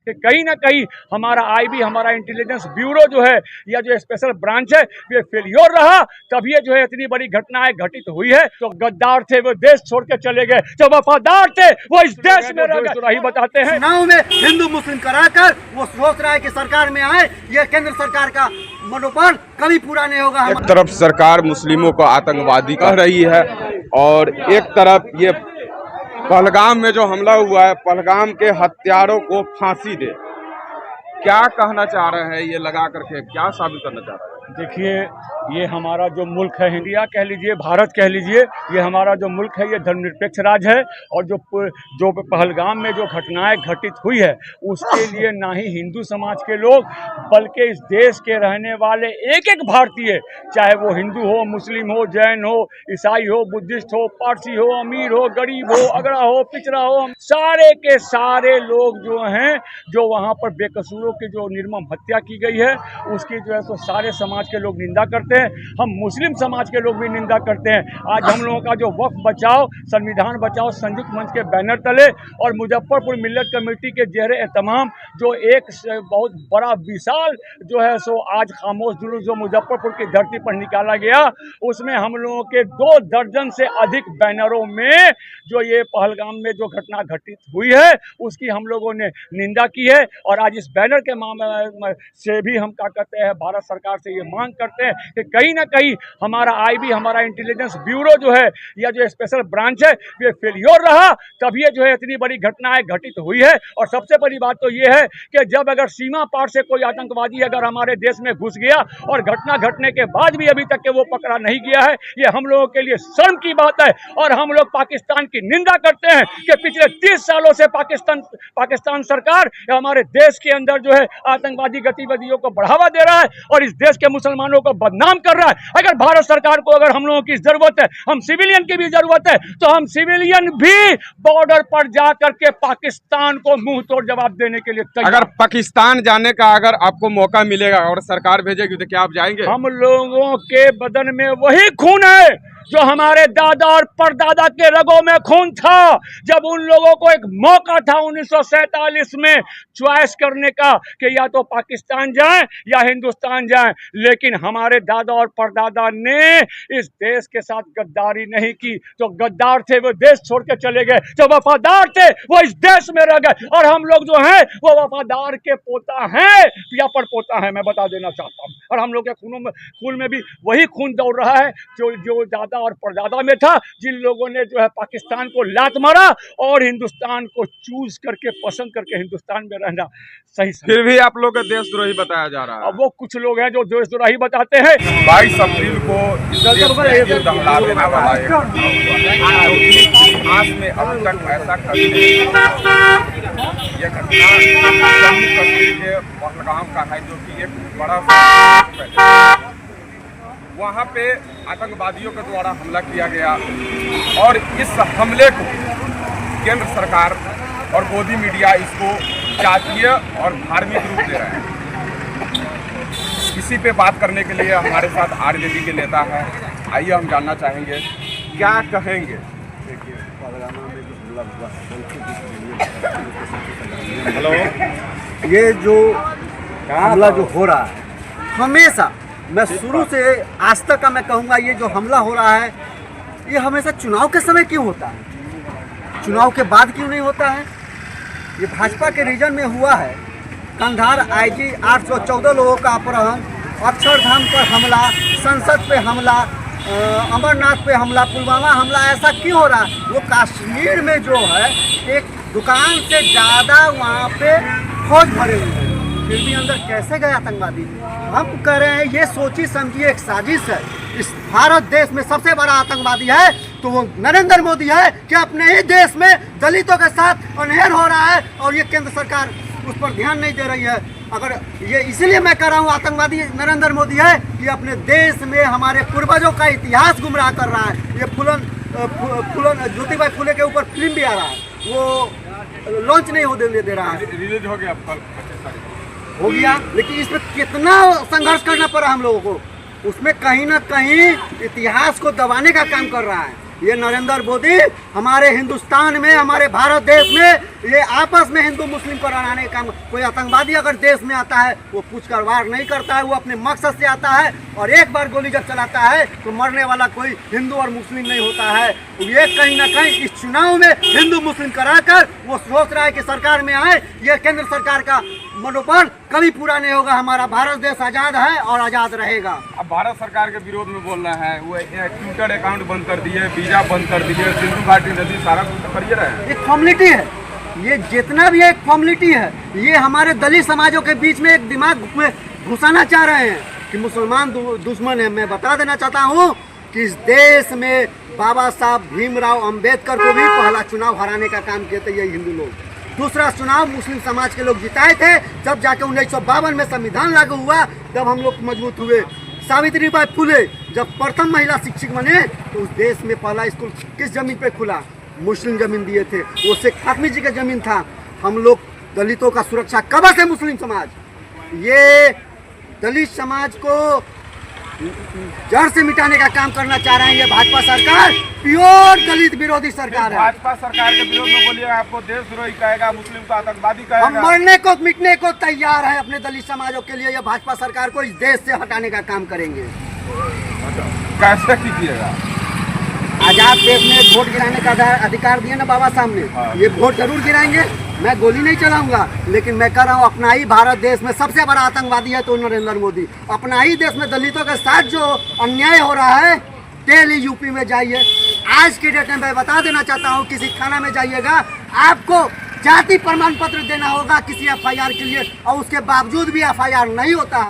कि कहीं ना कहीं हमारा आईबी, हमारा इंटेलिजेंस ब्यूरो जो है या जो स्पेशल ब्रांच है ये फेलियर रहा, तभी ये जो है इतनी बड़ी घटनाएं घटित हुई है। तो गद्दार थे वो देश छोड़ के चले गए, जो वफादार थे वो इस देश में रह गए। ही बताते हैं चुनाव में हिंदू मुस्लिम कराकर वो सोच रहा है कि सरकार में आए, ये केंद्र सरकार का मनोबल कभी पूरा नहीं होगा। एक तरफ सरकार मुस्लिमों को आतंकवादी कह रही है और एक तरफ ये पहलगाम में जो हमला हुआ है, पहलगाम के हत्यारों को फांसी दे। क्या कहना चाह रहे हैं, ये लगा करके क्या साबित करना चाह रहे हैं? देखिए, ये हमारा जो मुल्क है, इंडिया कह लीजिए, भारत कह लीजिए, ये हमारा जो मुल्क है ये धर्मनिरपेक्ष राज्य है। और जो पहलगाम में जो घटनाएं घटित हुई है उसके लिए ना ही हिंदू समाज के लोग बल्कि इस देश के रहने वाले एक एक भारतीय, चाहे वो हिंदू हो, मुस्लिम हो, जैन हो, ईसाई हो, बुद्धिस्ट हो, पारसी हो, अमीर हो, गरीब हो, अगड़ा हो, पिछड़ा हो, सारे के सारे लोग जो हैं, जो वहाँ पर बेकसूरों की जो निर्मम हत्या की गई है उसकी जो है तो सारे समाज के लोग निंदा करते हैं। हम मुस्लिम समाज के लोग भी निंदा करते हैं। आज हम लोगों का जो वक्फ बचाओ, संविधान बचाओ संयुक्त मंच के बैनर तले और मुजफ्फरपुर मिल्लत कमेटी के ज़ेरे एहतमाम जो एक बहुत बड़ा विशाल जो है सो आज खामोश जुलूस जो मुजफ्फरपुर की धरती पर निकाला गया, उसमें हम लोगों के 2 दर्जन से अधिक बैनरों में जो ये पहलगाम में जो घटना घटित हुई है उसकी हम लोगों ने निंदा की है। और आज इस बैनर के मामले से भी हम क्या कहते हैं, भारत सरकार से ये मांग करते हैं कि कहीं ना कहीं हमारा आईबी, हमारा इंटेलिजेंस ब्यूरो जो है या जो स्पेशल ब्रांच है ये फेलियर रहा, तभी ये जो है इतनी बड़ी घटनाएं घटित हुई है। और सबसे बड़ी बात तो ये है कि जब अगर सीमा पार से कोई आतंकवादी अगर हमारे देश में घुस गया और घटना घटने के बाद भी अभी तक के वो पकड़ा नहीं गया है, ये हम लोगों के लिए शर्म की बात है। और हम लोग पाकिस्तान की निंदा करते हैं कि पिछले 30 सालों से पाकिस्तान सरकार हमारे देश के अंदर जो है आतंकवादी गतिविधियों को बढ़ावा दे रहा है और इस देश के मुसलमानों को बदनाम कर रहा है। अगर भारत सरकार को अगर हम लोगों की जरूरत है, हम सिविलियन की भी जरूरत है, तो हम सिविलियन भी बॉर्डर पर जाकर के पाकिस्तान को मुंह तोड़ जवाब देने के लिए तैयार। अगर पाकिस्तान जाने का अगर आपको मौका मिलेगा और सरकार भेजेगी तो क्या आप जाएंगे? हम लोगों के बदन में वही खून है जो हमारे दादा और परदादा के रगों में खून था, जब उन लोगों को एक मौका था 1947 में चॉइस करने का कि या तो पाकिस्तान जाएं या हिंदुस्तान जाएं। लेकिन हमारे दादा और परदादा ने इस देश के साथ गद्दारी नहीं की। जो गद्दार थे वो देश छोड़ के चले गए, जो वफादार थे वो इस देश में रह गए। और हम लोग जो हैं वो वफादार के पोता हैं या पर पोता है, मैं बता देना चाहता हूँ। और हम लोग के खून में भी वही खून दौड़ रहा है जो दादा और परदादा में था, जिन लोगों ने जो है पाकिस्तान को लात मारा और हिंदुस्तान को चूज करके पसंद करके हिंदुस्तान में रहना सही। फिर भी आप लोग को देशद्रोही बताया जा रहा है। अब वो कुछ लोग हैं जो देशद्रोही बताते हैं। 22 अप्रैल को दंगला देने वाला एक इतिहास में अब तक ऐसा कभी नहीं हुआ। ये घटना जम्मू कश्मीर के पहलगाम का है, जो कि एक बड़ा वहाँ पे आतंकवादियों के द्वारा हमला किया गया और इस हमले को केंद्र सरकार और मोदी मीडिया इसको जातीय और धार्मिक रूप दे रहे हैं। इसी पे बात करने के लिए हमारे साथ आरजेडी के नेता हैं। आइए हम जानना चाहेंगे क्या कहेंगे। हेलो, ये जो हमला जो हो रहा है, हमेशा मैं शुरू से आज तक का मैं कहूँगा, ये जो हमला हो रहा है ये हमेशा चुनाव के समय क्यों होता है, चुनाव के बाद क्यों नहीं होता है। ये भाजपा के रीजन में हुआ है। कंधार आईजी 814 लोगों का अपहरण, अक्षरधाम पर हमला, संसद पे हमला, अमरनाथ पे हमला, पुलवामा हमला, ऐसा क्यों हो रहा है। वो कश्मीर में जो है एक दुकान से ज़्यादा वहाँ पे फौज भरे हुए हैं, फिर भी अंदर कैसे गए आतंकवादी। हम कह रहे हैं ये सोची समझिए एक साजिश है। इस भारत देश में सबसे बड़ा आतंकवादी है तो वो नरेंद्र मोदी है कि अपने ही देश में दलितों के साथ अनहेर हो रहा है और ये केंद्र सरकार उस पर ध्यान नहीं दे रही है। अगर ये इसलिए मैं कह रहा हूँ आतंकवादी नरेंद्र मोदी है कि अपने देश में हमारे पूर्वजों का इतिहास गुमराह कर रहा है। ये फूलन ज्योतिबा फुले के ऊपर फिल्म भी आ रहा है, वो लॉन्च नहीं होने दे रहा है। रिलीज हो गया, हो गया, लेकिन इसमें कितना संघर्ष करना पड़ा हम लोगों को। उसमें कहीं ना कहीं इतिहास को दबाने का काम कर रहा है। ये नरेंद्र मोदी हमारे हिंदुस्तान में, हमारे भारत देश में ये आपस में हिंदू मुस्लिम को लड़ाने का, कोई आतंकवादी अगर देश में आता है वो पूछकर वार नहीं करता है, वो अपने मकसद से आता है और एक बार गोली जब चलाता है तो मरने वाला कोई हिंदू और मुस्लिम नहीं होता है। ये कहीं ना कहीं इस चुनाव में हिंदू मुस्लिम कराकर वो सोच रहा है कि सरकार में आए। ये केंद्र सरकार का मनोबल कभी पूरा नहीं होगा। हमारा भारत देश आज़ाद है और आज़ाद रहेगा। अब भारत सरकार के विरोध में बोल रहे हैं, वो ट्विटर अकाउंट बंद कर दिए, वीजा बंद कर दिए, सिंधु घाटी नदी सारा कुछ तो करिए रहे। एक फॉर्मेलिटी है, ये जितना भी एक फॉर्मेलिटी है, ये हमारे दलित समाजों के बीच में एक दिमाग में घुसाना चाह रहे हैं कि मुसलमान दुश्मन है। मैं बता देना चाहता हूँ कि इस देश में बाबा साहब भीमराव अंबेडकर को भी पहला चुनाव हराने का काम किए थे यही हिंदू लोग। दूसरा चुनाव मुस्लिम समाज के लोग जिताए थे, जब जाके 1952 में संविधान लागू हुआ तब हम लोग मजबूत हुए। सावित्रीबाई फुले जब प्रथम महिला शिक्षक बने तो उस देश में पहला स्कूल किस जमीन पे खुला? मुस्लिम जमीन दिए थे, वो शेख फातमी जी का जमीन था। हम लोग दलितों का सुरक्षा कब से मुस्लिम समाज, ये दलित समाज को जड़ से मिटाने का काम करना चाह रहे हैं। ये भाजपा सरकार प्योर दलित विरोधी सरकार है। भाजपा सरकार के विरोध में बोलिए आपको देशद्रोही कहेगा, मुस्लिम को आतंकवादी कहेगा। हम मरने को मिटने को तैयार हैं अपने दलित समाजों के लिए। ये भाजपा सरकार को इस देश से हटाने का काम करेंगे। कैसे कीजिएगा? आजाद देश में वोट गिराने का अधिकार दिए ना बाबा साहब ने, ये वोट जरूर गिराएंगे। मैं गोली नहीं चलाऊंगा, लेकिन मैं कह रहा हूँ अपना ही भारत देश में सबसे बड़ा आतंकवादी है तो नरेंद्र मोदी। अपना ही देश में दलितों के साथ जो अन्याय हो रहा है, दिल्ली यूपी में जाइए, आज के डेट में मैं बता देना चाहता हूँ, किसी थाना में जाइएगा आपको जाति प्रमाण पत्र देना होगा किसी FIR के लिए, और उसके बावजूद भी FIR नहीं होता है।